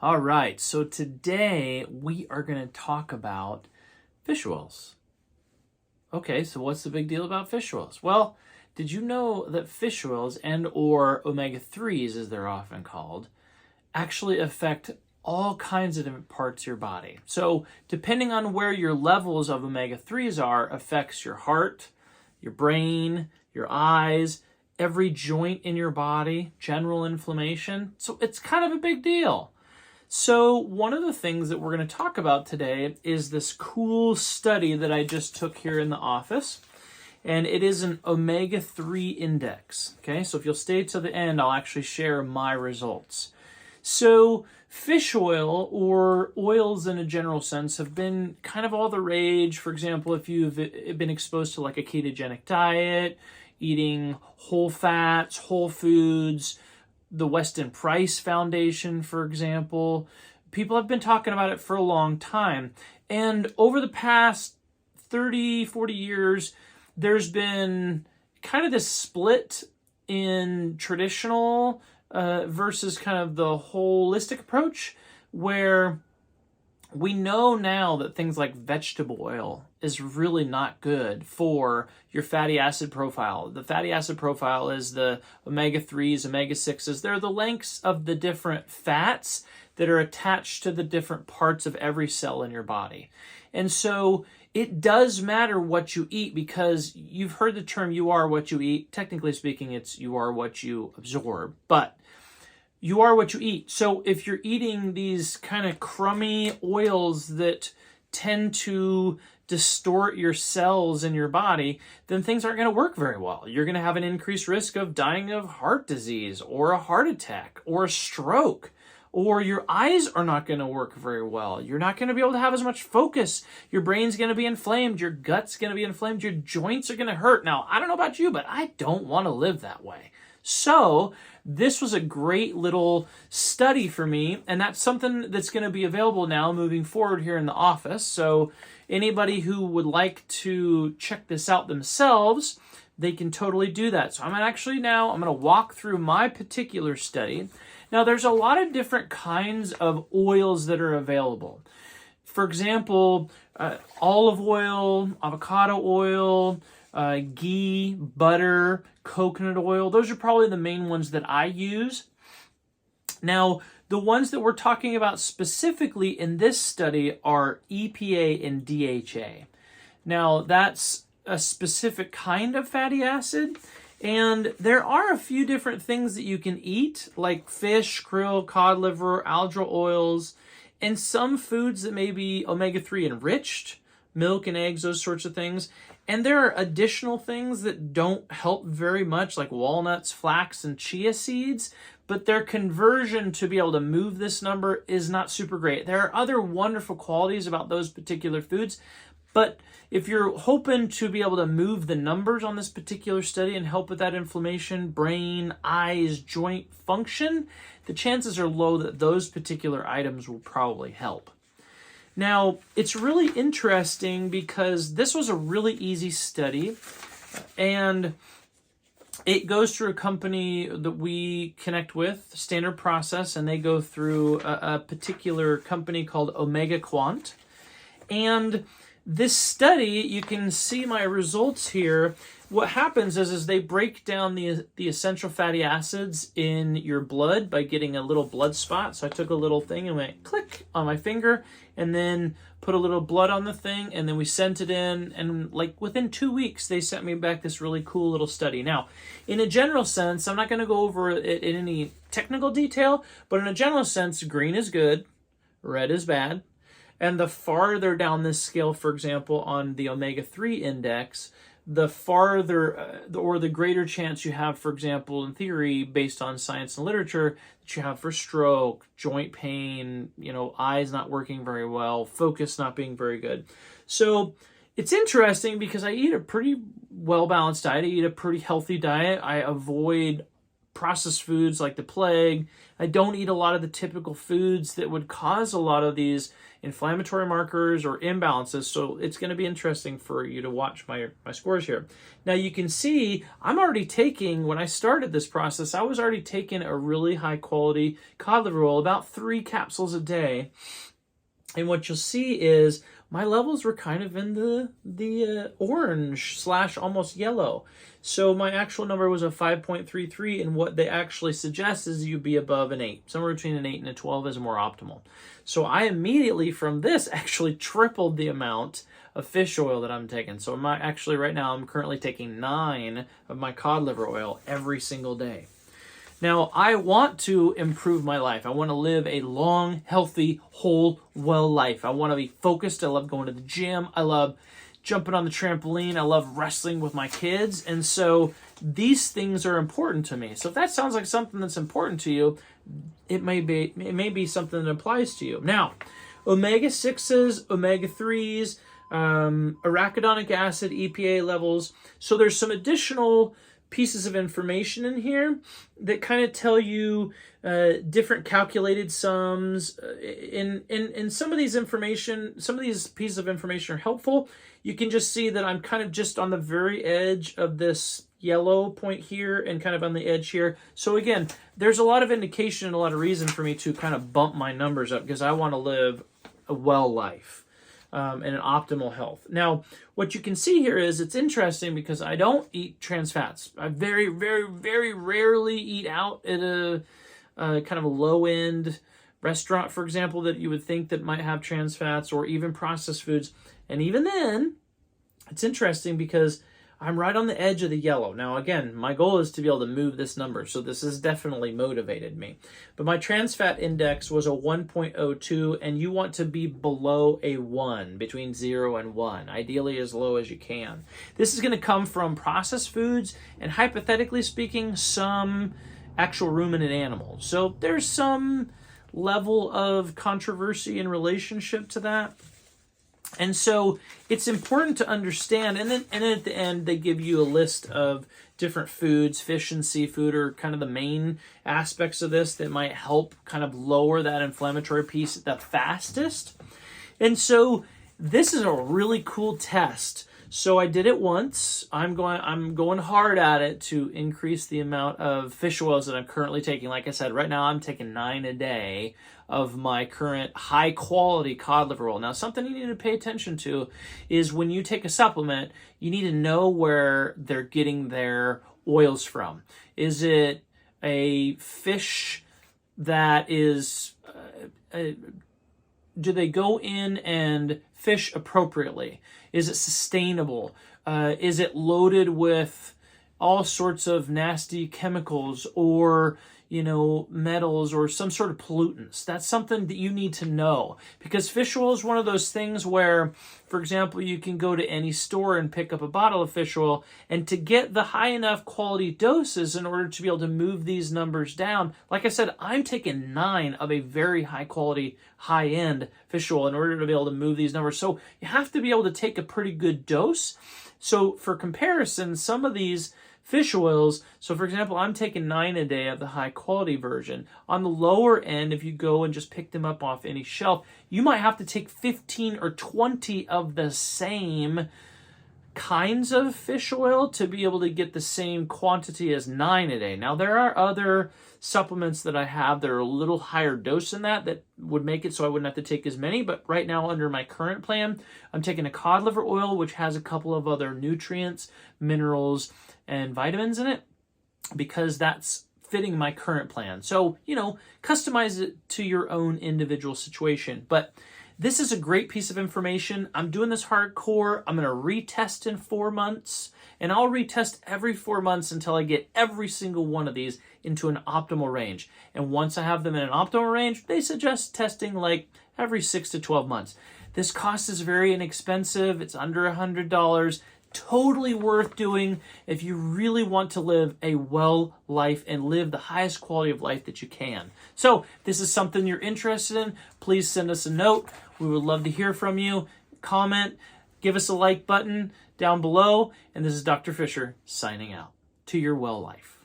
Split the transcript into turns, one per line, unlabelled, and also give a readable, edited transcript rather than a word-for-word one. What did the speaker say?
All right, so today we are going to talk about fish oils. Okay, so what's the big deal about fish oils? Well, did you know that fish oils and or omega-3s as they're often called actually affect all kinds of different parts of your body? So, depending on where your levels of omega-3s are affects your heart, your brain, your eyes, every joint in your body, general inflammation. So, it's kind of a big deal. So one of the things that we're going to talk about today is this cool study that I just took here in the office, and it is an omega-3 index. Okay, so if you'll stay to the end, I'll actually share my results. So fish oil, or oils in a general sense, have been kind of all the rage. For example, if you've been exposed to like a ketogenic diet, eating whole fats, whole foods, the Weston Price Foundation, for example. People have been talking about it for a long time. And over the past 30, 40 years, there's been kind of this split in traditional versus kind of the holistic approach, where we know now that things like vegetable oil is really not good for your fatty acid profile. The fatty acid profile is the omega-3s, omega-6s. They're the lengths of the different fats that are attached to the different parts of every cell in your body. And so it does matter what you eat, because you've heard the term you are what you eat. Technically speaking, it's you are what you absorb. But you are what you eat. So if you're eating these kind of crummy oils that tend to distort your cells in your body, then things aren't going to work very well. You're going to have an increased risk of dying of heart disease or a heart attack or a stroke, or your eyes are not going to work very well. You're not going to be able to have as much focus. Your brain's going to be inflamed. Your gut's going to be inflamed. Your joints are going to hurt. Now, I don't know about you, but I don't want to live that way. So this was a great little study for me, and that's something that's going to be available now moving forward here in the office. So anybody who would like to check this out themselves, they can totally do that. So I'm going to walk through my particular study. Now, there's a lot of different kinds of oils that are available. For example, olive oil, avocado oil, ghee, butter, coconut oil. Those are probably the main ones that I use. Now, the ones that we're talking about specifically in this study are EPA and DHA. Now, that's a specific kind of fatty acid, and there are a few different things that you can eat, like fish, krill, cod liver, algal oils, and some foods that may be omega-3 enriched, milk and eggs, those sorts of things. And there are additional things that don't help very much, like walnuts, flax, and chia seeds, but their conversion to be able to move this number is not super great. There are other wonderful qualities about those particular foods, but if you're hoping to be able to move the numbers on this particular study and help with that inflammation, brain, eyes, joint function, the chances are low that those particular items will probably help. Now, it's really interesting because this was a really easy study, and it goes through a company that we connect with, Standard Process, and they go through a particular company called Omega Quant. And this study, you can see my results here. What happens is they break down the essential fatty acids in your blood by getting a little blood spot. So I took a little thing and went click on my finger, and then put a little blood on the thing, and then we sent it in, and like within 2 weeks, they sent me back this really cool little study. Now, in a general sense, I'm not going to go over it in any technical detail, but in a general sense, green is good, red is bad. And the farther down this scale, for example, on the omega-3 index, the farther or the greater chance you have, for example, in theory, based on science and literature, that you have for stroke, joint pain, eyes not working very well, focus not being very good. So it's interesting because I eat a pretty well-balanced diet. I eat a pretty healthy diet. I avoid processed foods like the plague. I don't eat a lot of the typical foods that would cause a lot of these inflammatory markers or imbalances. So it's going to be interesting for you to watch my scores here. Now you can see I'm already taking, when I started this process, I was already taking a really high quality cod liver oil, about 3 capsules a day. And what you'll see is my levels were kind of in the orange / almost yellow. So my actual number was a 5.33, and what they actually suggest is you be above an 8. Somewhere between an 8 and a 12 is more optimal. So I immediately from this actually tripled the amount of fish oil that I'm taking. So right now I'm currently taking 9 of my cod liver oil every single day. Now, I want to improve my life. I want to live a long, healthy, whole, well life. I want to be focused. I love going to the gym. I love jumping on the trampoline. I love wrestling with my kids. And so these things are important to me. So if that sounds like something that's important to you, it may be something that applies to you. Now, omega-6s, omega-3s, arachidonic acid, EPA levels. So there's some additional pieces of information in here that kind of tell you different calculated sums. In some of these pieces of information are helpful. You can just see that I'm kind of just on the very edge of this yellow point here and kind of on the edge here. So again, there's a lot of indication and a lot of reason for me to kind of bump my numbers up because I want to live a well life. And an optimal health. Now, what you can see here is it's interesting because I don't eat trans fats. I very, very, very rarely eat out at a kind of a low-end restaurant, for example, that you would think that might have trans fats or even processed foods. And even then, it's interesting because I'm right on the edge of the yellow. Now, again, my goal is to be able to move this number, so this has definitely motivated me. But my trans fat index was a 1.02, and you want to be below a 1, between 0 and 1, ideally as low as you can. This is going to come from processed foods and, hypothetically speaking, some actual ruminant animals. So there's some level of controversy in relationship to that. And so it's important to understand, and then at the end they give you a list of different foods. Fish and seafood are kind of the main aspects of this that might help kind of lower that inflammatory piece the fastest. And so this is a really cool test. So I did it once. I'm going hard at it to increase the amount of fish oils that I'm currently taking. Like I said, right now I'm taking 9 a day of my current high quality cod liver oil. Now, something you need to pay attention to is when you take a supplement, you need to know where they're getting their oils from. Is it a fish that is, do they go in and fish appropriately? Is it sustainable? Is it loaded with all sorts of nasty chemicals or metals or some sort of pollutants? That's something that you need to know, because fish oil is one of those things where, for example, you can go to any store and pick up a bottle of fish oil, and to get the high enough quality doses in order to be able to move these numbers down, like I said, I'm taking 9 of a very high quality, high end fish oil in order to be able to move these numbers. So you have to be able to take a pretty good dose. So for comparison, some of these fish oils, so for example, I'm taking 9 a day of the high quality version. On the lower end, if you go and just pick them up off any shelf, you might have to take 15 or 20 of the same kinds of fish oil to be able to get the same quantity as 9 a day. Now, there are other supplements that I have that are a little higher dose than that would make it so I wouldn't have to take as many, but right now under my current plan, I'm taking a cod liver oil, which has a couple of other nutrients, minerals, and vitamins in it, because that's fitting my current plan. So, customize it to your own individual situation. But this is a great piece of information. I'm doing this hardcore. I'm going to retest in 4 months, and I'll retest every 4 months until I get every single one of these into an optimal range. And once I have them in an optimal range, they suggest testing like every 6 to 12 months. This cost is very inexpensive. It's under $100. Totally worth doing if you really want to live a well life and live the highest quality of life that you can. So if this is something you're interested in, please send us a note. We would love to hear from you. Comment, give us a like button down below. And this is Dr. Fisher signing out. To your well life.